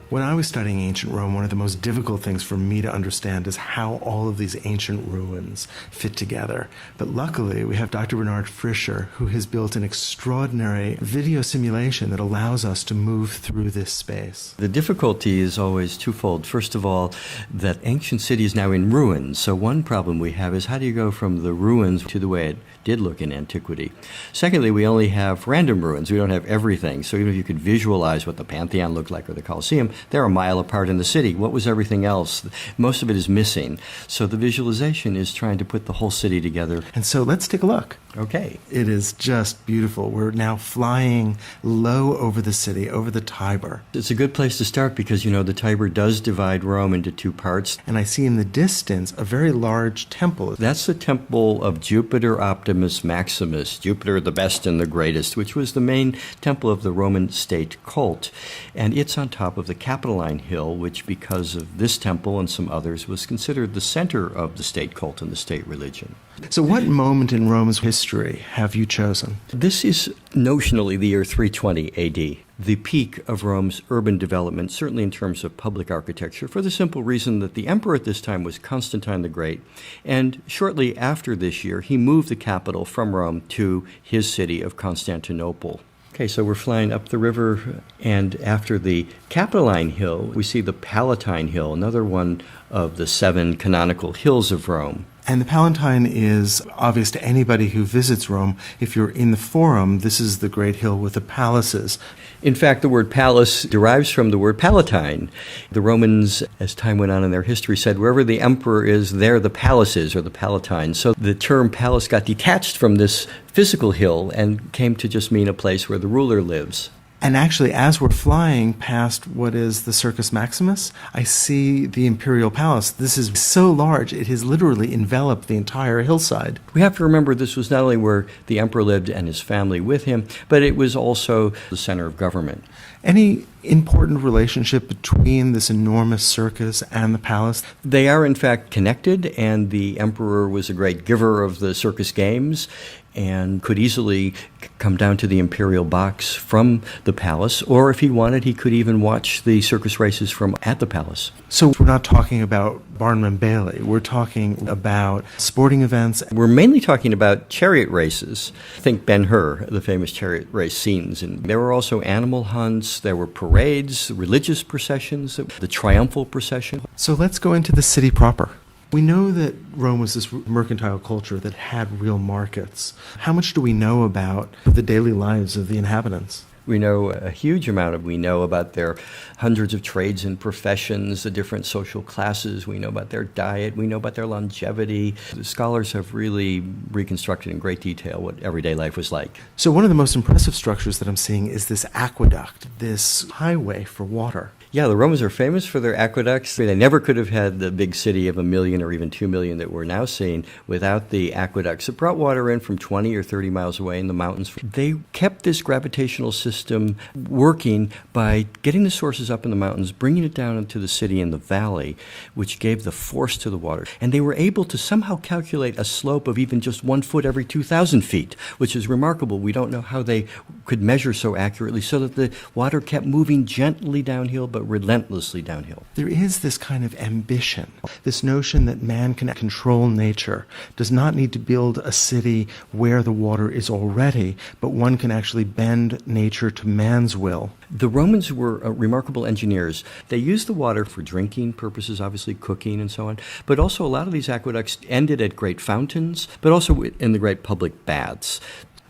When I was studying ancient Rome, one of the most difficult things for me to understand is how all of these ancient ruins fit together. But luckily, we have Dr. Bernard Fischer, who has built an extraordinary video simulation that allows us to move through this space. The difficulty is always twofold. First of all, that ancient city is now in ruins. So one problem we have is how do you go from the ruins to the way it did look in antiquity? Secondly, we only have random ruins. We don't have everything. So even if you could visualize what the Pantheon looked like or the Colosseum, they're a mile apart in the city. What was everything else? Most of it is missing. So the visualization is trying to put the whole city together. And so let's take a look. Okay. It is just beautiful. We're now flying low over the city, over the Tiber. It's a good place to start because, you know, the Tiber does divide Rome into two parts. And I see in the distance a very large temple. That's the temple of Jupiter Optimus Maximus, Jupiter the best and the greatest, which was the main temple of the Roman state cult. And it's on top of the Capitoline Hill, which because of this temple and some others was considered the center of the state cult and the state religion. So what moment in Rome's history have you chosen? This is notionally the year 320 AD, the peak of Rome's urban development, certainly in terms of public architecture, for the simple reason that the emperor at this time was Constantine the Great, and shortly after this year, he moved the capital from Rome to his city of Constantinople. Okay, so we're flying up the river, and after the Capitoline Hill, we see the Palatine Hill, another one of the 7 canonical hills of Rome. And the Palatine is obvious to anybody who visits Rome. If you're in the Forum, this is the great hill with the palaces. In fact, the word palace derives from the word Palatine. The Romans, as time went on in their history, said wherever the emperor is, there the palace is, or the Palatine. So the term palace got detached from this physical hill and came to just mean a place where the ruler lives. And actually, as we're flying past what is the Circus Maximus, I see the Imperial Palace. This is so large, it has literally enveloped the entire hillside. We have to remember this was not only where the emperor lived and his family with him, but it was also the center of government. Any important relationship between this enormous circus and the palace? They are, in fact, connected, and the emperor was a great giver of the circus games and could easily come down to the imperial box from the palace, or if he wanted, he could even watch the circus races from at the palace. So we're not talking about Barnum and Bailey. We're talking about sporting events. We're mainly talking about chariot races. Think Ben-Hur, the famous chariot race scenes. And there were also animal hunts, there were parades, religious processions, the triumphal procession. So let's go into the city proper. We know that Rome was this mercantile culture that had real markets. How much do we know about the daily lives of the inhabitants? We know a huge amount. We know about their hundreds of trades and professions, the different social classes. We know about their diet. We know about their longevity. The scholars have really reconstructed in great detail what everyday life was like. So one of the most impressive structures that I'm seeing is this aqueduct, this highway for water. Yeah, the Romans are famous for their aqueducts. They never could have had the big city of 1 million or even 2 million that we're now seeing without the aqueducts. It brought water in from 20 or 30 miles away in the mountains. They kept this gravitational system working by getting the sources up in the mountains, bringing it down into the city in the valley, which gave the force to the water. And they were able to somehow calculate a slope of even just 1 foot every 2,000 feet, which is remarkable. We don't know how they could measure so accurately so that the water kept moving gently downhill, but relentlessly downhill. There is this kind of ambition, this notion that man can control nature, does not need to build a city where the water is already, but one can actually bend nature to man's will. The Romans were remarkable engineers. They used the water for drinking purposes, obviously cooking and so on, but also a lot of these aqueducts ended at great fountains, but also in the great public baths.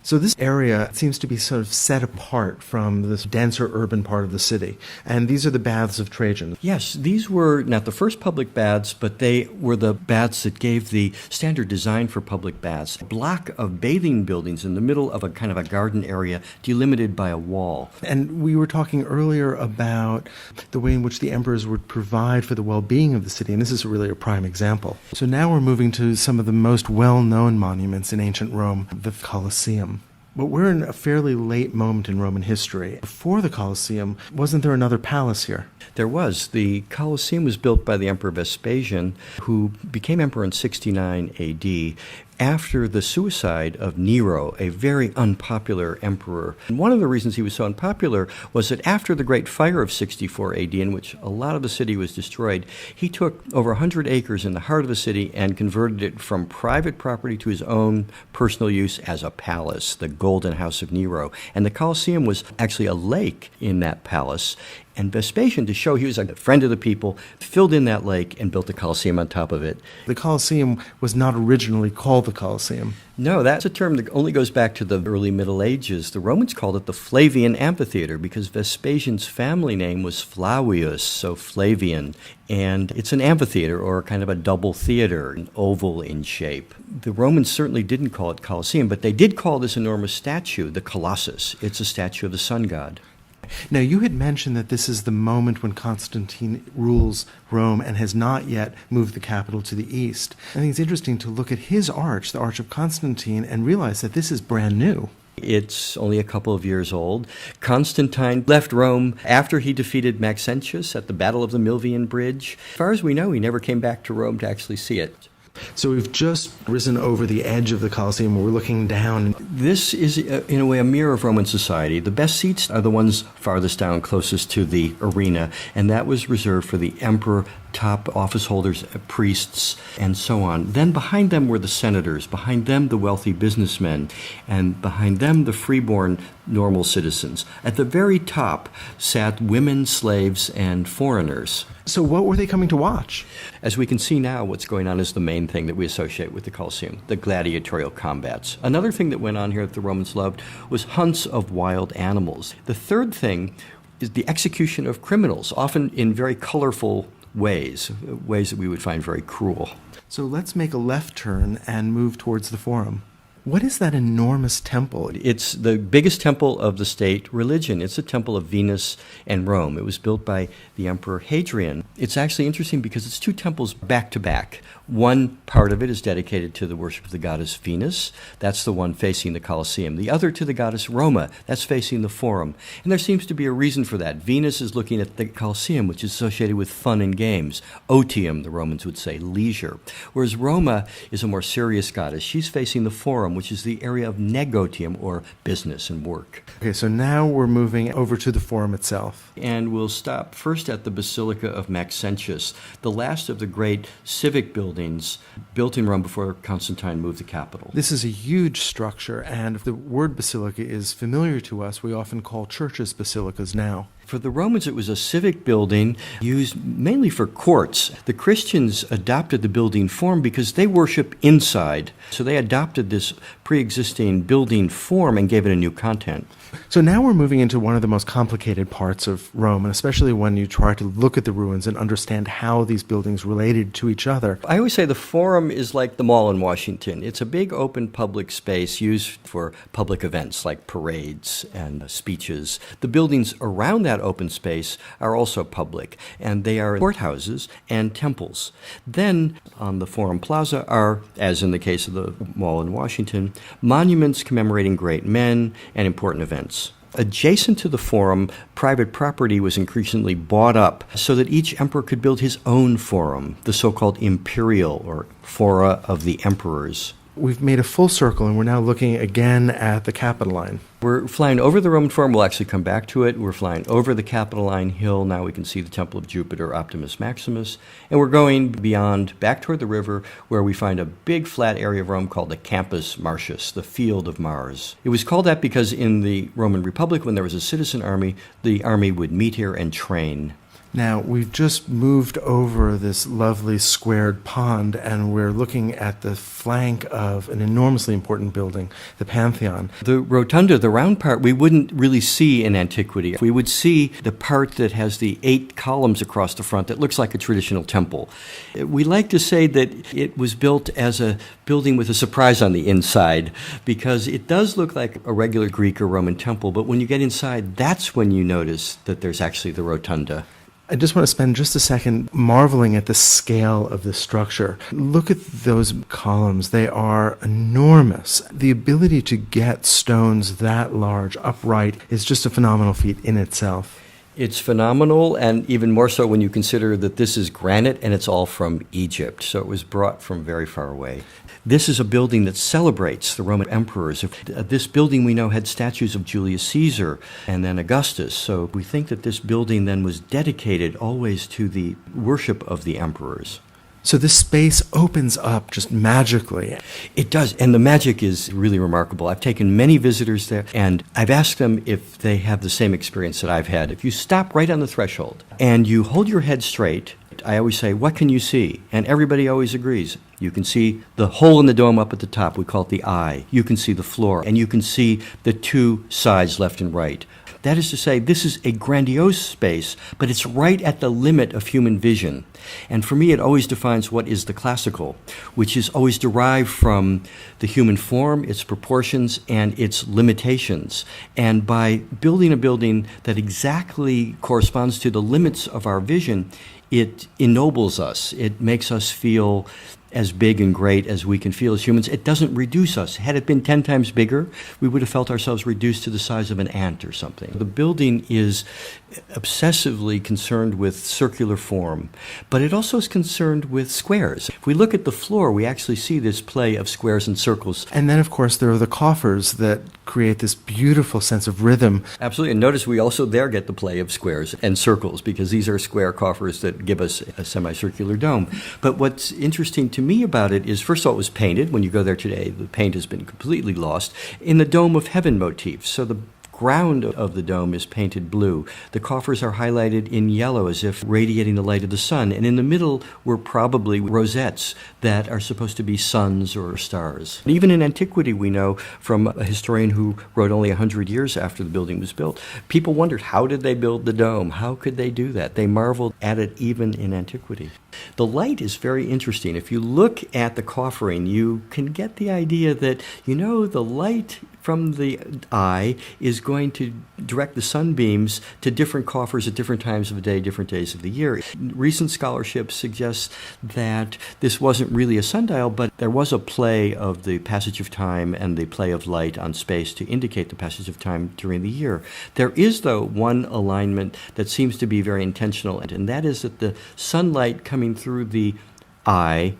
So this area seems to be sort of set apart from this denser urban part of the city. And these are the baths of Trajan. Yes, these were not the first public baths, but they were the baths that gave the standard design for public baths. A block of bathing buildings in the middle of a kind of a garden area delimited by a wall. And we were talking earlier about the way in which the emperors would provide for the well-being of the city, and this is really a prime example. So now we're moving to some of the most well-known monuments in ancient Rome, the Colosseum. But we're in a fairly late moment in Roman history. Before the Colosseum, wasn't there another palace here? There was. The Colosseum was built by the Emperor Vespasian, who became emperor in 69 AD. after the suicide of Nero, a very unpopular emperor. And one of the reasons he was so unpopular was that after the Great Fire of 64 AD, in which a lot of the city was destroyed, he took over 100 acres in the heart of the city and converted it from private property to his own personal use as a palace, the Golden House of Nero. And the Colosseum was actually a lake in that palace. And Vespasian, to show he was a friend of the people, filled in that lake and built a Colosseum on top of it. The Colosseum was not originally called the Colosseum. No, that's a term that only goes back to the early Middle Ages. The Romans called it the Flavian Amphitheater because Vespasian's family name was Flavius, so Flavian. And it's an amphitheater, or kind of a double theater, an oval in shape. The Romans certainly didn't call it Colosseum, but they did call this enormous statue the Colossus. It's a statue of the sun god. Now, you had mentioned that this is the moment when Constantine rules Rome and has not yet moved the capital to the east. I think it's interesting to look at his arch, the Arch of Constantine, and realize that this is brand new. It's only a couple of years old. Constantine left Rome after he defeated Maxentius at the Battle of the Milvian Bridge. As far as we know, he never came back to Rome to actually see it. So we've just risen over the edge of the Colosseum where we're looking down. This is, in a way, a mirror of Roman society. The best seats are the ones farthest down, closest to the arena, and that was reserved for the emperor, top office holders, priests, and so on. Then behind them were the senators, behind them the wealthy businessmen, and behind them the freeborn normal citizens. At the very top sat women, slaves, and foreigners. So what were they coming to watch? As we can see now, what's going on is the main thing that we associate with the Colosseum, the gladiatorial combats. Another thing that went on here that the Romans loved was hunts of wild animals. The third thing is the execution of criminals, often in very colorful ways that we would find very cruel. So let's make a left turn and move towards the Forum. What is that enormous temple? It's the biggest temple of the state religion. It's a temple of Venus and Rome. It was built by the Emperor Hadrian. It's actually interesting because it's two temples back to back. One part of it is dedicated to the worship of the goddess Venus. That's the one facing the Colosseum. The other to the goddess Roma. That's facing the Forum. And there seems to be a reason for that. Venus is looking at the Colosseum, which is associated with fun and games. Otium, the Romans would say, leisure. Whereas Roma is a more serious goddess. She's facing the Forum, which is the area of negotium, or business and work. Okay, so now we're moving over to the Forum itself. And we'll stop first at the Basilica of Maxentius, the last of the great civic buildings built in Rome before Constantine moved the capital. This is a huge structure, and if the word basilica is familiar to us, we often call churches basilicas now. For the Romans, it was a civic building used mainly for courts. The Christians adopted the building form because they worship inside. So they adopted this pre-existing building form and gave it a new content. So now we're moving into one of the most complicated parts of Rome, and especially when you try to look at the ruins and understand how these buildings related to each other. I always say the Forum is like the mall in Washington. It's a big open public space used for public events like parades and speeches. The buildings around that open space are also public, and they are courthouses and temples. Then on the Forum Plaza are, as in the case of the mall in Washington, monuments commemorating great men and important events. Adjacent to the Forum, private property was increasingly bought up so that each emperor could build his own forum, the so-called imperial, or fora of the emperors. We've made a full circle, and we're now looking again at the Capitoline. We're flying over the Roman Forum. We'll actually come back to it. We're flying over the Capitoline Hill. Now we can see the Temple of Jupiter, Optimus Maximus. And we're going beyond, back toward the river, where we find a big flat area of Rome called the Campus Martius, the Field of Mars. It was called that because in the Roman Republic, when there was a citizen army, the army would meet here and train. Now, we've just moved over this lovely squared pond, and we're looking at the flank of an enormously important building, the Pantheon. The rotunda, the round part, we wouldn't really see in antiquity. We would see the part that has the 8 columns across the front that looks like a traditional temple. We like to say that it was built as a building with a surprise on the inside, because it does look like a regular Greek or Roman temple, but when you get inside, that's when you notice that there's actually the rotunda. I just want to spend just a second marveling at the scale of this structure. Look at those columns. They are enormous. The ability to get stones that large upright is just a phenomenal feat in itself. It's phenomenal, and even more so when you consider that this is granite and it's all from Egypt. So it was brought from very far away. This is a building that celebrates the Roman emperors. This building we know had statues of Julius Caesar and then Augustus. So we think that this building then was dedicated always to the worship of the emperors. So this space opens up just magically. It does, and the magic is really remarkable. I've taken many visitors there, and I've asked them if they have the same experience that I've had. If you stop right on the threshold and you hold your head straight, I always say, what can you see? And everybody always agrees. You can see the hole in the dome up at the top. We call it the eye. You can see the floor, and you can see the two sides, left and right. That is to say, this is a grandiose space, but it's right at the limit of human vision. And for me, it always defines what is the classical, which is always derived from the human form, its proportions, and its limitations. And by building a building that exactly corresponds to the limits of our vision, it ennobles us. It makes us feel as big and great as we can feel as humans. It doesn't reduce us. Had it been 10 times bigger, we would have felt ourselves reduced to the size of an ant or something. The building is obsessively concerned with circular form, but it also is concerned with squares. If we look at the floor, we actually see this play of squares and circles. And then, of course, there are the coffers that create this beautiful sense of rhythm. Absolutely. And notice we also there get the play of squares and circles, because these are square coffers that give us a semicircular dome. But what's interesting to me about it is, first of all, it was painted. When you go there today, the paint has been completely lost in the Dome of Heaven motif. So the ground of the dome is painted blue. The coffers are highlighted in yellow as if radiating the light of the sun. And in the middle were probably rosettes that are supposed to be suns or stars. And even in antiquity, we know from a historian who wrote only 100 years after the building was built, people wondered, how did they build the dome? How could they do that? They marveled at it even in antiquity. The light is very interesting. If you look at the coffering, you can get the idea that, the light from the eye is going to direct the sunbeams to different coffers at different times of the day, different days of the year. Recent scholarship suggests that this wasn't really a sundial, but there was a play of the passage of time and the play of light on space to indicate the passage of time during the year. There is, though, one alignment that seems to be very intentional, and that is that the sunlight coming through the eye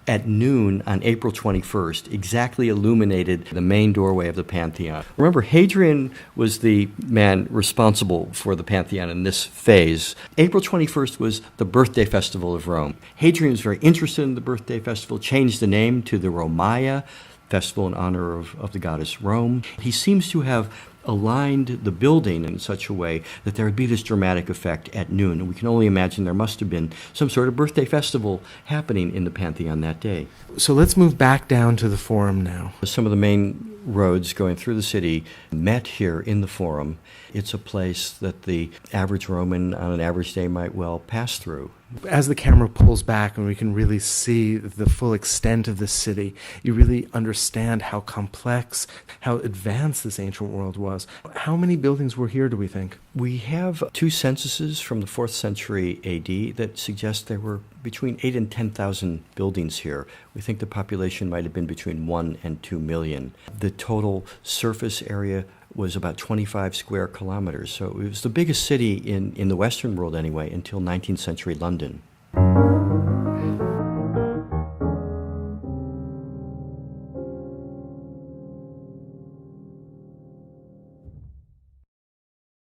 at noon on April 21st exactly illuminated the main doorway of the Pantheon. Remember, Hadrian was the man responsible for the Pantheon in this phase. April 21st was the birthday festival of Rome. Hadrian was very interested in the birthday festival, changed the name to the Romaya, festival in honor of the goddess Rome. He seems to have aligned the building in such a way that there would be this dramatic effect at noon. And we can only imagine there must have been some sort of birthday festival happening in the Pantheon that day. So let's move back down to the Forum now. Some of the main roads going through the city met here in the Forum. It's a place that the average Roman on an average day might well pass through. As the camera pulls back and we can really see the full extent of the city, you really understand how complex, how advanced this ancient world was. How many buildings were here, do we think? We have 2 censuses from the 4th century AD that suggest there were between 8,000 and 10,000 buildings here. We think the population might have been between 1 and 2 million. The total surface area was about 25 square kilometers. So it was the biggest city in the Western world anyway until 19th century London.